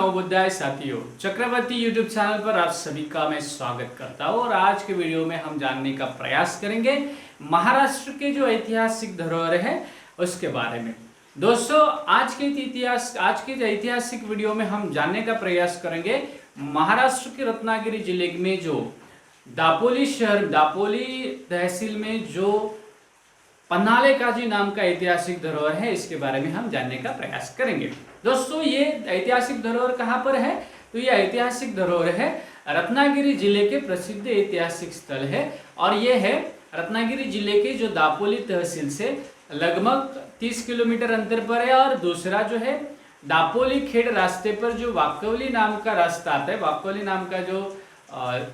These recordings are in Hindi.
नवोदय साथियों, चक्रवर्ती यूट्यूब चैनल पर आप सभी का मैं स्वागत करता हूं। और आज के वीडियो में हम जानने का प्रयास करेंगे महाराष्ट्र के जो ऐतिहासिक धरोहर है उसके बारे में। दोस्तों, आज के ऐतिहासिक वीडियो में हम जानने का प्रयास करेंगे महाराष्ट्र के रत्नागिरी जिले में जो दापोली तहसील में जो पन्हाले काजी नाम का ऐतिहासिक धरोहर है, इसके बारे में हम जानने का प्रयास करेंगे। दोस्तों, ये ऐतिहासिक धरोहर कहाँ पर है? तो ये ऐतिहासिक धरोहर है रत्नागिरी जिले के प्रसिद्ध ऐतिहासिक स्थल है। और ये है रत्नागिरी जिले के जो दापोली तहसील से लगभग 30 किलोमीटर अंतर पर है। और दूसरा जो है दापोली खेड़ रास्ते पर जो वाकवली नाम का रास्ता आता है, वाकवली नाम का जो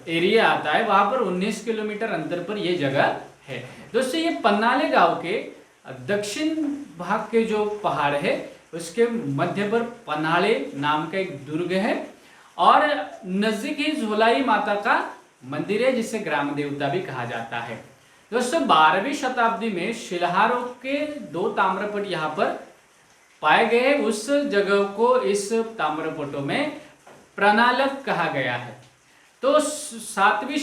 एरिया आता है, वहां पर 19 किलोमीटर अंतर पर यह जगह है। दोस्तों, ये पन्हाले गांव के दक्षिण भाग के जो पहाड़ है उसके मध्य पर पन्हाले नाम का एक दुर्ग है और नजदीक ही झोलाई माता का मंदिर है, जिसे ग्राम देवता भी कहा जाता है। दोस्तों, 12वीं शताब्दी में शिल्हारों के 2 ताम्रपट यहाँ पर पाए गए। उस जगह को इस ताम्रपटों में प्रणालक कहा गया है। तो 17वीं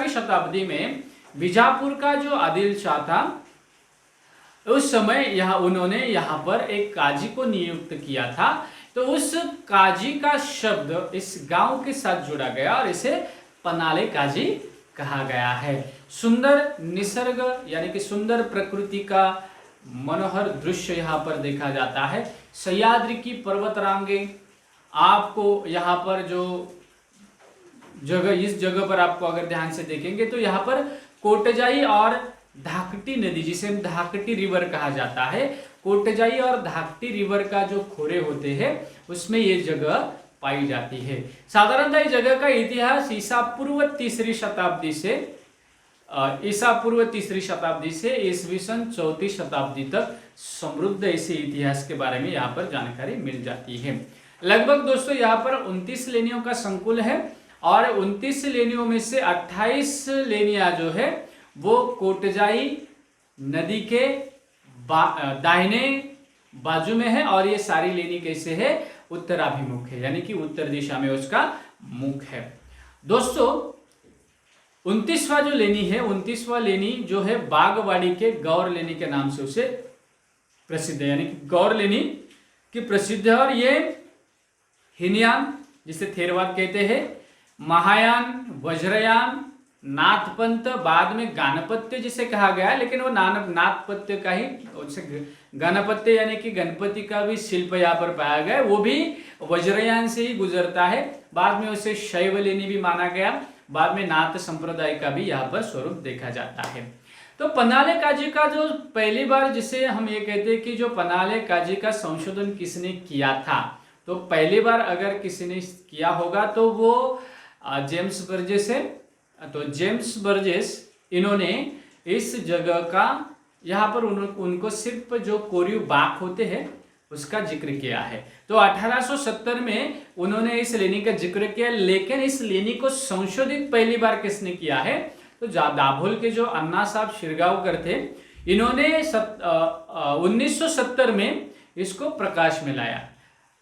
शताब्दी में बीजापुर का जो आदिल शाह था, उस समय उन्होंने यहाँ पर एक काजी को नियुक्त किया था। तो उस काजी का शब्द इस गांव के साथ जुड़ा गया और इसे पन्हाले काजी कहा गया है। सुंदर निसर्ग यानी कि सुंदर प्रकृति का मनोहर दृश्य यहाँ पर देखा जाता है। सह्याद्री की पर्वतरांगे आपको यहाँ पर जो इस जगह पर आपको अगर ध्यान से देखेंगे तो यहाँ पर कोटजाई और धाकटी नदी, जिसे धाकटी रिवर कहा जाता है, कोटजाई और धाकटी रिवर का जो खोरे होते हैं उसमें ये जगह पाई जाती है। साधारणतः इस जगह का इतिहास ईसा पूर्व तीसरी शताब्दी से ईस्वी सन 4वीं शताब्दी तक समृद्ध इसी इतिहास के बारे में यहाँ पर जानकारी मिल जाती है। लगभग दोस्तों यहाँ पर 29 लेनियों का संकुल है और 29 लेनियों में से 28 लेनियां जो है वो कोटजाई नदी के दाहिने बाजू में है। और ये सारी लेनी कैसे है? उत्तराभिमुख है, यानी कि उत्तर दिशा में उसका मुख है। दोस्तों, 29वां जो लेनी है, 29वां लेनी जो है बागवाड़ी के गौर लेनी के नाम से उसे प्रसिद्ध है, यानी कि गौर लेनी की प्रसिद्ध है। और ये हिनयान, जिसे थेरवाद कहते हैं, महायान, वज्रयान, नाथपंथ, बाद में गानपत्य जिसे कहा गया है, लेकिन वो नाथपत्य का ही, गणपत्य यानी कि गणपति का भी शिल्प यहाँ पर पाया गया, वो भी वज्रयान से ही गुजरता है। बाद में उसे शैव लेनी भी माना गया। बाद में नाथ संप्रदाय का भी यहाँ पर स्वरूप देखा जाता है। तो पन्हाले काजी का जो पहली बार, जिसे हम ये कहते हैं कि जो पन्हाले काजी का संशोधन किसने किया था, तो पहली बार अगर किसी ने किया होगा तो वो जेम्स बर्जेस है। तो जेम्स बर्जेस, इन्होंने इस जगह का यहाँ पर उनको सिर्फ जो कोरियू बाग होते हैं उसका जिक्र किया है। तो 1870 में उन्होंने इस लेनी का जिक्र किया, लेकिन इस लेनी को संशोधित पहली बार किसने किया है? तो दाभोल के जो अन्ना साहब शिरगांवकर थे, इन्होंने 1970 में इसको प्रकाश में लाया।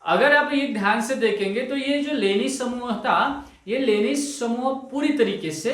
अगर आप ये ध्यान से देखेंगे तो ये जो लेनी समूह था, ये लेनी समूह पूरी तरीके से,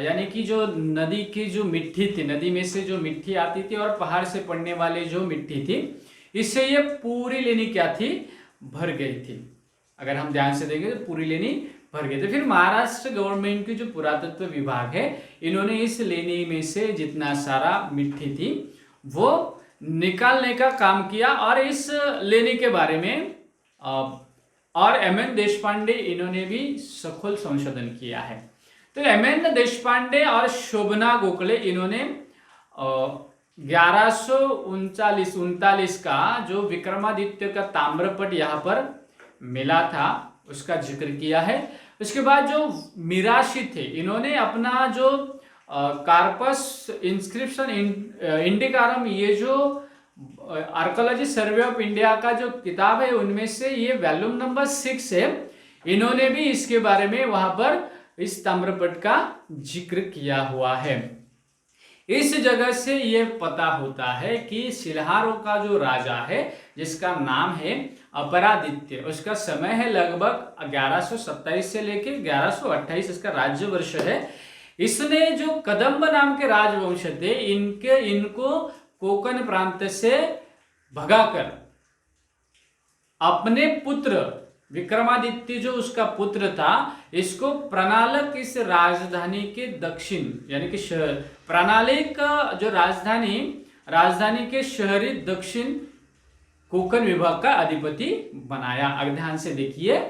यानी कि जो नदी की जो मिट्टी थी, नदी में से जो मिट्टी आती थी और पहाड़ से पड़ने वाले जो मिट्टी थी, इससे ये पूरी लेनी क्या थी? भर गई थी। अगर हम ध्यान से देखें तो पूरी लेनी भर गई थी। फिर महाराष्ट्र गवर्नमेंट की जो पुरातत्व विभाग है, इन्होंने इस लेनी में से जितना सारा मिट्टी थी वो निकालने का काम किया। और इस लेनी के बारे में और एम.एन. देशपांडे, इन्होंने भी सखोल संशोधन किया है। तो एम.एन. देशपांडे और शोभना गोखले, इन्होंने 1139 का जो विक्रमादित्य का ताम्रपट यहाँ पर मिला था उसका जिक्र किया है। उसके बाद जो मिराशी थे, इन्होंने अपना जो कार्पस इंस्क्रिप्शन इंडिकारम, ये जो आर्कोलॉजी सर्वे ऑफ इंडिया का जो किताब है, उनमें से ये वॉल्यूम नंबर 6 है, इन्होंने भी इसके बारे में वहां पर इस ताम्रपट का जिक्र किया हुआ है। इस जगह से ये पता होता है कि शिल्हारों का जो राजा है जिसका नाम है अपरादित्य, उसका समय है लगभग 1127 से लेके 1128, इसका राज्य वर्ष है। इसने जो कदम्ब नाम के राजवंश थे इनको कोंकण प्रांत से भगाकर अपने पुत्र विक्रमादित्य जो उसका पुत्र था, इसको प्रणालक इस राजधानी के दक्षिण यानी कि प्रणालिक जो राजधानी के शहरी दक्षिण कोंकण विभाग का अधिपति बनाया। अब ध्यान से देखिए,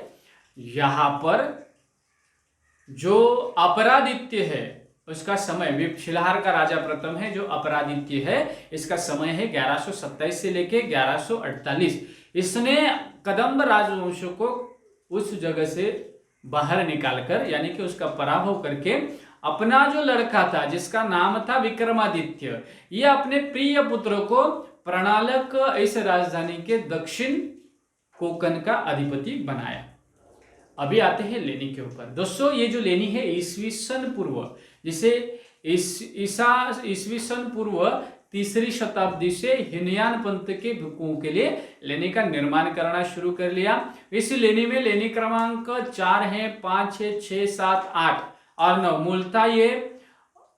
यहां पर जो अपरादित्य है उसका समय, शिलाहार का राजा प्रथम है जो अपरादित्य है, इसका समय है 1127 से लेके 1148। इसने कदम्ब राजवंश को उस जगह से बाहर निकालकर यानी कि उसका पराभव करके अपना जो लड़का था जिसका नाम था विक्रमादित्य, यह अपने प्रिय पुत्र को प्रणालक इस राजधानी के दक्षिण कोंकण का अधिपति बनाया। अभी आते हैं लेनी के ऊपर। दोस्तों ये जो लेनी है ईसवी सन पूर्व, जिसे ईसवी सन पूर्व 3री शताब्दी से हीनयान पंथ के भिक्षुओं के लिए लेनी का निर्माण करना शुरू कर लिया। इस लेनी में लेनी क्रमांक 4 है, 5 है, 6, 7, 8 और 9। मूलतः ये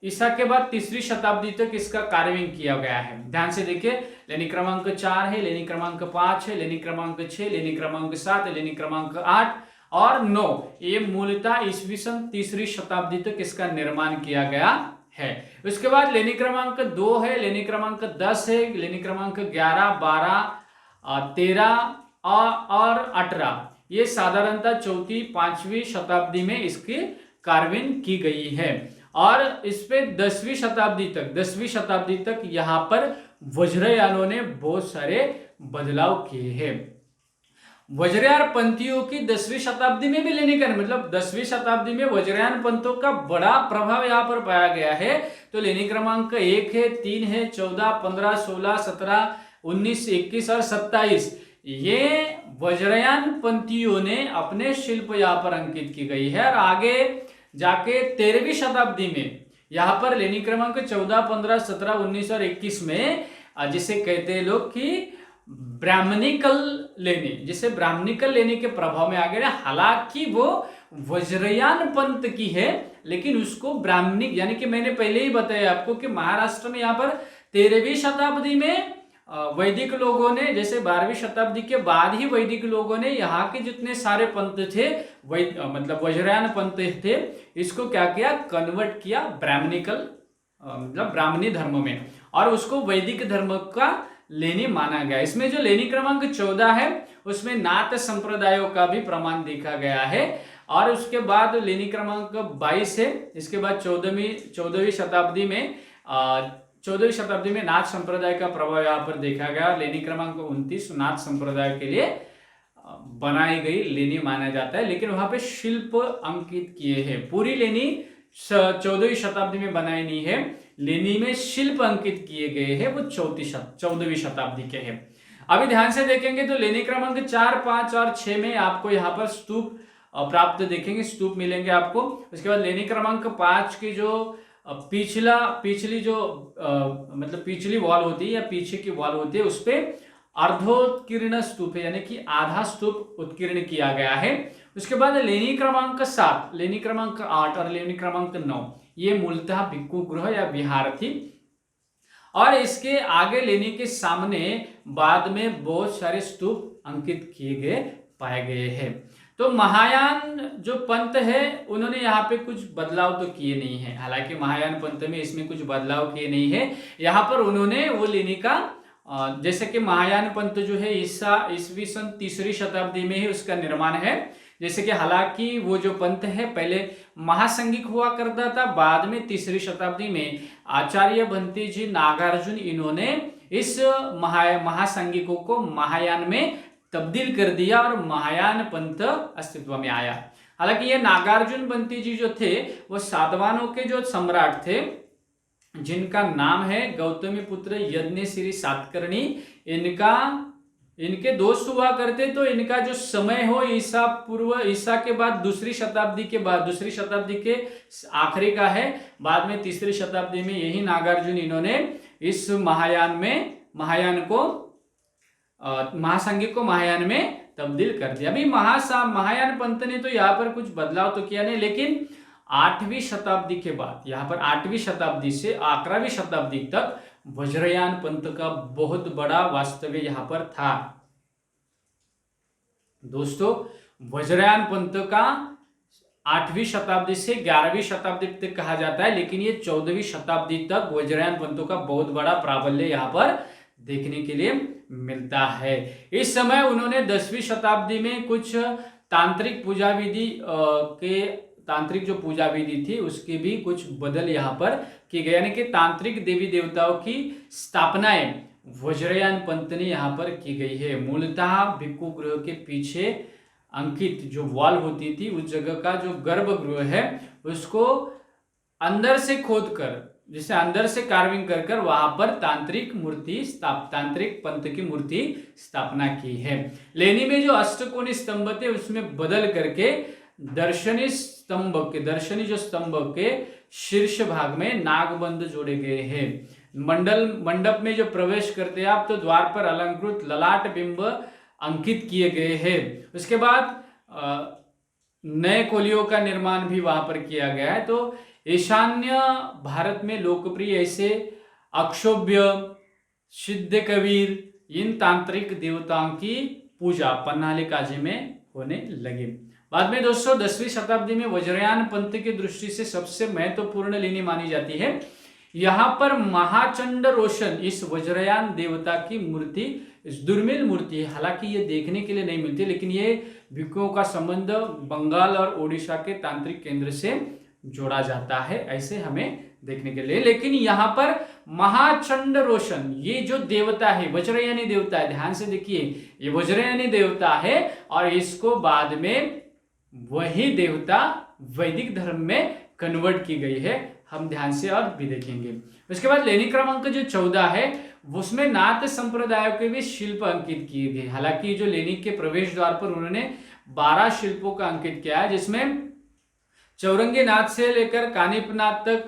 ईसा के बाद 3री शताब्दी तक इसका कार्विंग किया गया है। ध्यान से देखिए, लेनी क्रमांक 4 है, लेनी क्रमांक 5 है, लेनी क्रमांक 6, लेनी क्रमांक 7, लेनी क्रमांक 8 और 9। ये मूलतः ईसवी सन 3री शताब्दी तक इसका निर्माण किया गया है। उसके बाद लेनी क्रमांक 2 है, लेनी क्रमांक 10 है, लेनी क्रमांक 11, 12, 13 और 18। ये साधारणतः 4वीं 5वीं शताब्दी में इसकी कार्विंग की गई है। और इस पे 10वीं शताब्दी तक यहाँ पर वज्रयानों ने बहुत सारे बदलाव किए हैं। वज्रयान पंथियों की 10वीं शताब्दी में भी लेने का मतलब 10वीं शताब्दी में वज्रयान पंथों का बड़ा प्रभाव यहाँ पर पाया गया है। तो लेनी क्रमांक 1 है, 3 है, 14, 15, 16, 17, 19, 21 और 27 ये वज्रयान पंथियों ने अपने शिल्प यहाँ पर अंकित की गई है। और आगे जाके 13वीं शताब्दी में यहाँ पर लेनी क्रमांक 14, 15, 17, 19 और 21 में जिसे कहते हैं लोग कि ब्राह्मणिकल लेनी, जिसे ब्राह्मणिकल लेनी के प्रभाव में आ गया। हालांकि वो वज्रयान पंथ की है लेकिन उसको ब्राह्मणिक यानी कि मैंने पहले ही बताया आपको कि महाराष्ट्र में यहाँ पर 13वीं शताब्दी में वैदिक लोगों ने, जैसे 12वीं शताब्दी के बाद ही वैदिक लोगों ने यहाँ के जितने सारे पंथ थे मतलब वज्रयान पंथ थे, इसको क्या किया, कन्वर्ट किया ब्राह्मणिकल मतलब ब्राह्मणी धर्म में और उसको वैदिक धर्म का लेनी माना गया। इसमें जो लेनी क्रमांक 14 है उसमें नाथ संप्रदायों का भी प्रमाण देखा गया है। और उसके बाद लेनी क्रमांक 22 है, इसके बाद 14वीं शताब्दी में नाथ संप्रदाय का प्रभाव यहाँ पर देखा गया। लेनी क्रमांक 29 नाथ संप्रदाय के लिए बनाई गई लेनी माना जाता है, लेकिन वहां पे शिल्प अंकित किए हैं। पूरी लेनी 14वीं शताब्दी में बनाई नहीं है, लेनी में शिल्प अंकित किए गए हैं वो 14वीं शताब्दी के हैं। अभी ध्यान से देखेंगे तो लेनी क्रमांक 4, 5 और 6 में आपको यहाँ पर स्तूप प्राप्त देखेंगे, स्तूप मिलेंगे आपको। उसके बाद लेनी क्रमांक 5 की जो पिछली वॉल होती है या पीछे की वॉल होती है उस पे अर्धोत्कीर्ण स्तूप है यानी कि आधा स्तूप उत्कीर्ण किया गया है। उसके बाद लेनी क्रमांक 7, लेनी क्रमांक 8 और लेनी क्रमांक 9 ये मूलतः भिक्षु गृह या विहार थी। और इसके आगे लेनी के सामने बाद में बहुत सारे स्तूप अंकित किए गए पाए गए हैं। तो महायान जो पंथ है उन्होंने यहाँ पे कुछ बदलाव तो किए नहीं है। हालांकि महायान पंथ में इसमें कुछ बदलाव किए नहीं है। यहाँ पर उन्होंने वो लेनी का जैसे कि महायान पंथ जो है ईसवी सन 3री शताब्दी में ही उसका निर्माण है। जैसे कि हालांकि वो जो पंथ है पहले महासंगिक हुआ करता था, बाद में 3री शताब्दी में आचार्य बंती जी नागार्जुन इन्होंने इस महासंगिकों को महायान में तब्दील कर दिया और महायान पंथ अस्तित्व में आया। हालांकि ये नागार्जुन बंती जी जो थे वो सातवाहनों के जो सम्राट थे जिनका नाम है गौतमी पुत्र यज्ञश्री सातकर्णी। इनका इनके दोस्त हुआ करते, तो इनका जो समय हो ईसा के बाद दूसरी शताब्दी के आखिरी का है। बाद में तीसरी शताब्दी में यही नागार्जुन इन्होंने इस महायान को महासंघी को महायान में तब्दील कर दिया। अभी महायान पंथ ने तो यहाँ पर कुछ बदलाव तो किया नहीं, लेकिन 8वीं शताब्दी के बाद, यहाँ पर 8वीं शताब्दी से 11वीं शताब्दी तक वज्रयान पंथ का बहुत बड़ा वास्तव्य यहाँ पर था। दोस्तों, वज्रयान पंथ का 8वीं शताब्दी से 11वीं शताब्दी तक कहा जाता है, लेकिन ये 14वीं शताब्दी तक वज्रयान पंथों का बहुत बड़ा प्राबल्य यहाँ पर देखने के लिए मिलता है। इस समय उन्होंने 10वीं शताब्दी में कुछ तांत्रिक जो पूजा विधि थी उसकी भी कुछ बदल यहाँ पर की गई, यानी कि तांत्रिक देवी देवताओं की स्थापनाएं वज्रयान पंथ ने यहाँ पर की गई है। मूलतः भिक्खु गृह के पीछे अंकित जो वॉल होती थी, उस जगह का जो गर्भगृह है उसको अंदर से खोद कर, जिसे अंदर से कार्विंग कर वहां पर तांत्रिक पंथ की मूर्ति स्थापना की है। लेनी में जो अष्टकोणी स्तंभ थे उसमें बदल करके दर्शनी जो स्तंभ के शीर्ष भाग में नागबंध जोड़े गए हैं। मंडप में जो प्रवेश करते हैं आप, तो द्वार पर अलंकृत ललाट बिंब अंकित किए गए हैं। उसके बाद नए कोलियों का निर्माण भी वहां पर किया गया है। तो ईशान्य भारत में लोकप्रिय ऐसे अक्षोभ्य, सिद्ध कबीर, इन तांत्रिक देवताओं की पूजा पन्नाली काजी में होने लगी। बाद में दोस्तों 10वीं शताब्दी में वज्रयान पंथ की दृष्टि से सबसे महत्वपूर्ण लेनी मानी जाती है। यहाँ पर महाचंड रोशन इस वज्रयान देवता की मूर्ति दुर्मिल मूर्ति है। हालांकि ये देखने के लिए नहीं मिलती, लेकिन ये भिक्खुओं का संबंध बंगाल और ओडिशा के तांत्रिक केंद्र से जोड़ा जाता है, ऐसे हमें देखने के लिए। लेकिन यहाँ पर महाचंड रोशन ये जो देवता है, वज्रयानी देवता है, ध्यान से देखिए, ये वज्रयानी देवता है और इसको बाद में वही देवता वैदिक धर्म में कन्वर्ट की गई है। हम ध्यान से और भी देखेंगे। उसके बाद लेनी क्रमांक जो 14 है उसमें नाथ संप्रदायों के भी शिल्प अंकित किए गए। हालांकि जो लेनी के प्रवेश द्वार पर उन्होंने 12 शिल्पों का अंकित किया है, जिसमें चौरंगी नाथ से लेकर कानिपनाथ तक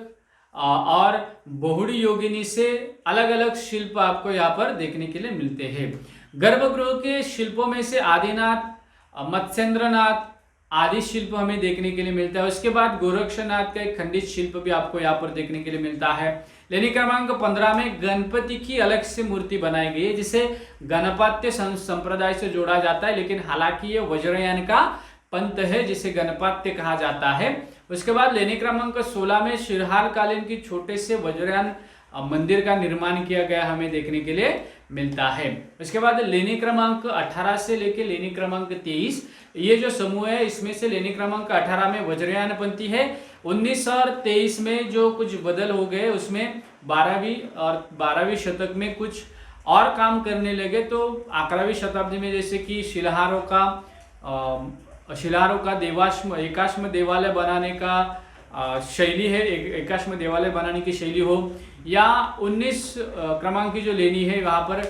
और बहुड़ी योगिनी से अलग अलग शिल्प आपको यहाँ पर देखने के लिए मिलते हैं। गर्भगृह के शिल्पों में से आदिनाथ, मत्स्येंद्रनाथ आदि शिल्प हमें देखने के लिए मिलता है। उसके बाद गोरक्षनाथ का एक खंडित शिल्प भी आपको यहाँ पर देखने के लिए मिलता है। लेनी क्रमांक 15 में गणपति की अलग से मूर्ति बनाई गई है, जिसे गणपात्य संप्रदाय से जोड़ा जाता है, लेकिन हालांकि ये वज्रयान का पंथ है जिसे गणपात्य कहा जाता है। उसके बाद लेनी क्रमांक 16 में शिरहार कालीन की छोटे से वज्रयान मंदिर का निर्माण किया गया हमें देखने के लिए मिलता है। उसके बाद लेनी क्रमांक 18 से लेके लेनी क्रमांक 23, ये जो समूह है इसमें से लेनी क्रमांक 18 में वज्रयान पंथी है। 19 और 23 में जो कुछ बदल हो गए, उसमें 12वीं शतक में कुछ और काम करने लगे। तो 11वीं शताब्दी में जैसे कि शिलाहारों का एकाश्म देवालय बनाने का शैली है, एकाश्म देवालय बनाने की शैली हो, या 19 क्रमांक की जो लेनी है वहाँ पर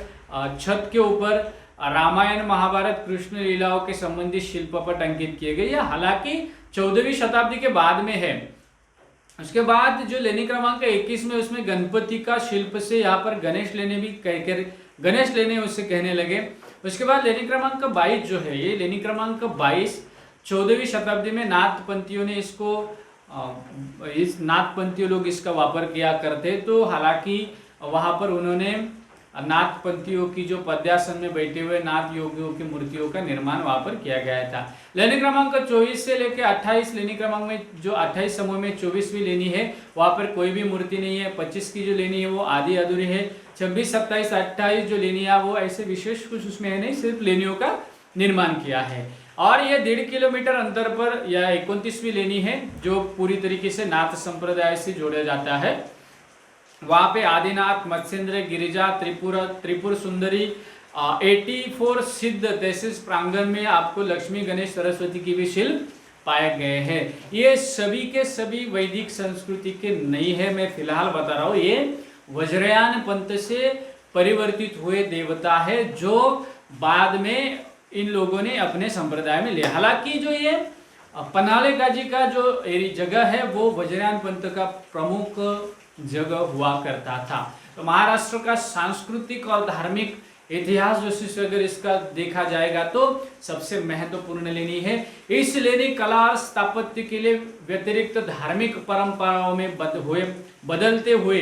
छत के ऊपर रामायण महाभारत कृष्ण लीलाओं के संबंधित शिल्पपट अंकित किए गए, या हालांकि 14वीं शताब्दी के बाद में है। उसके बाद जो लेनी क्रमांक 21 में उसमें गणपति का शिल्प से यहाँ पर गणेश लेने उससे कहने लगे। उसके बाद लेनी क्रमांक 22 जो है, ये लेनी क्रमांक 22 14वीं शताब्दी में नाथपंथी लोग इसका वापर किया करते। तो हालांकि वहां पर उन्होंने नाथपंथियों की जो पद्यासन में बैठे हुए नाथ योगियों की मूर्तियों का निर्माण वहां पर किया गया था। लेनी क्रमांक 24 से लेकर 28 लेनी क्रमांक में जो 28 समूह में 24वीं लेनी है वहां पर कोई भी मूर्ति नहीं है। 25 की जो लेनी है वो आधी अधूरी है। 26, 27, 28 जो लेनी है वो ऐसे विशेष कुछ उसमें है नहीं, सिर्फ लेनियों का निर्माण किया है। और ये 1.5 किलोमीटर अंतर पर यह 29वीं लेनी है जो पूरी तरीके से नाथ संप्रदाय से जोड़ा जाता है। वहां पे आदिनाथ, मत्स्येंद्र, गिरिजा, त्रिपुर सुंदरी, 84 सिद्ध तहसील प्रांगण में आपको लक्ष्मी, गणेश, सरस्वती की भी शिल्प पाए गए हैं। ये सभी के सभी वैदिक संस्कृति के नहीं है, मैं फिलहाल बता रहा हूँ। ये वज्रयान पंथ से परिवर्तित हुए देवता है जो बाद में इन लोगों ने अपने संप्रदाय में लिया। हालांकि जो ये पन्हाले काजी का जो जगह है वो वज्रयान पंथ का प्रमुख जगह हुआ करता था। तो महाराष्ट्र का सांस्कृतिक और धार्मिक इतिहास जो से अगर इसका देखा जाएगा तो सबसे महत्वपूर्ण लेनी है। इस लेनी कला और स्थापत्य के लिए व्यतिरिक्त धार्मिक परंपराओं में बदलते हुए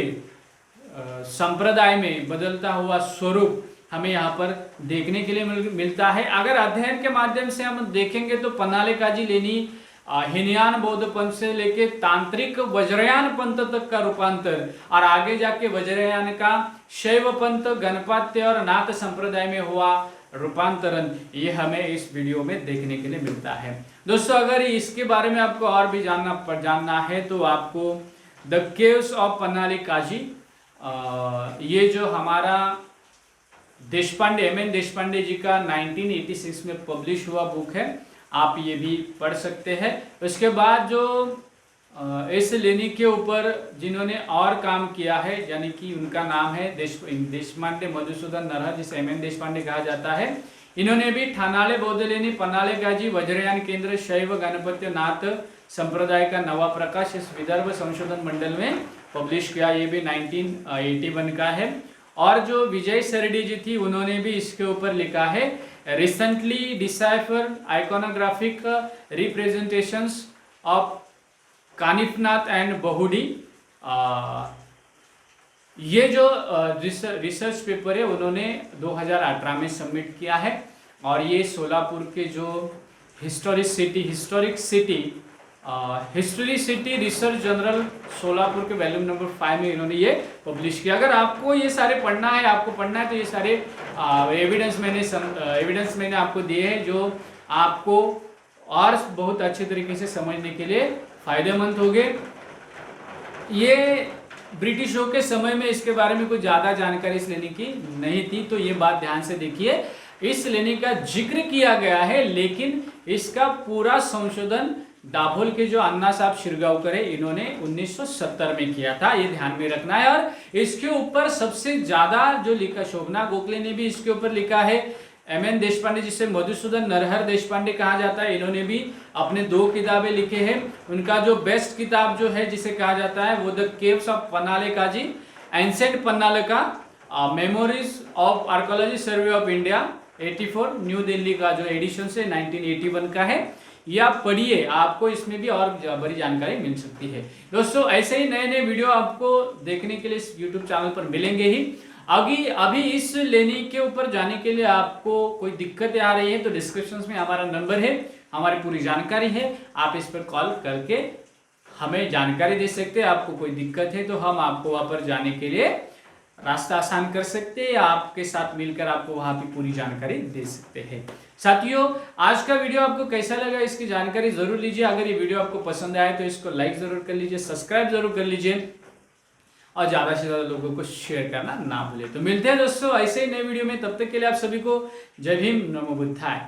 संप्रदाय में बदलता हुआ स्वरूप हमें यहाँ पर देखने के लिए मिलता है। अगर अध्ययन के माध्यम से हम देखेंगे तो पन्हाले काजी लेनी हीनयान बौद्ध पंथ से लेके तांत्रिक वज्रयान पंथ तक का रूपांतर और आगे जाके वज्रयान का शैव पंथ, गणपत्य और नाथ संप्रदाय में हुआ रूपांतरण, ये हमें इस वीडियो में देखने के लिए मिलता है। दोस्तों अगर इसके बारे में आपको और भी जानना है तो आपको द केव्स ऑफ पन्हाले काजी, ये जो हमारा देशपांडे एम एन देशपांडे जी का 1986 में पब्लिश हुआ बुक है, आप ये भी पढ़ सकते हैं। उसके बाद जो इस लेनी के ऊपर जिन्होंने और काम किया है, यानी कि उनका नाम है देशपांडे मधुसूदन नरहर, जिसे एम एन देशपांडे कहा जाता है। इन्होंने भी ठाणाले बौद्ध लेनी, पन्हाले काजी, वज्रयान केंद्र, शैव गणपत्य नाथ संप्रदाय का नवा प्रकाश इस विदर्भ संशोधन मंडल में पब्लिश किया, ये भी 1981 का है। और जो विजय सरडी जी थी उन्होंने भी इसके ऊपर लिखा है, recently decipher iconographic representations of Kanifnath and बहुडी। ये जो रिसर्च पेपर है उन्होंने 2018 में सबमिट किया है और ये सोलापुर के जो history city research journal Solapur के वॉल्यूम नंबर 5 में इन्होंने ये पब्लिश किया। अगर आपको ये सारे पढ़ना है तो ये सारे एविडेंस मैंने आपको दिए हैं जो आपको और बहुत अच्छे तरीके से समझने के लिए फायदेमंद होंगे। ये ब्रिटिशों के समय में इसके बारे में कुछ ज़्यादा जानकारी इस लेनी की नहीं थी, तो ये बात ध्यान से देखिए। इस लेनी का जिक्र किया गया है लेकिन इसका पूरा संशोधन दाभोल के जो अन्ना साहब शिरगांवकर है इन्होंने 1970 में किया था, ये ध्यान में रखना है। और इसके ऊपर सबसे ज्यादा जो लिखा, शोभना गोखले ने भी इसके ऊपर लिखा है। एम एन देशपांडे, जिसे मधुसूदन नरहर देशपांडे कहा जाता है, इन्होंने भी अपने 2 किताबें लिखे हैं। उनका जो बेस्ट किताब जो है जिसे कहा जाता है वो the caves of Panhale Kaji, ancient Panhale का memories of archaeology survey of India 84, New Delhi का जो एडिशन से 1981 का है। ये आप पढ़िए, आपको इसमें भी और बड़ी जानकारी मिल सकती है। दोस्तों ऐसे ही नए नए वीडियो आपको देखने के लिए इस यूट्यूब चैनल पर मिलेंगे ही। अभी इस लेनी के ऊपर जाने के लिए आपको कोई दिक्कतें आ रही है तो डिस्क्रिप्शन में हमारा नंबर है, हमारी पूरी जानकारी है, आप इस पर कॉल करके हमें जानकारी दे सकते हैं। आपको कोई दिक्कत है तो हम आपको वहाँ पर जाने के लिए रास्ता आसान कर सकते हैं या आपके साथ मिलकर आपको वहाँ की पूरी जानकारी दे सकते हैं। साथियों आज का वीडियो आपको कैसा लगा इसकी जानकारी जरूर लीजिए। अगर ये वीडियो आपको पसंद आए तो इसको लाइक जरूर कर लीजिए, सब्सक्राइब जरूर कर लीजिए और ज्यादा से ज्यादा लोगों को शेयर करना ना भूले। तो मिलते हैं दोस्तों ऐसे ही नए वीडियो में, तब तक के लिए आप सभी को जय भीम, नमो बुद्धाय।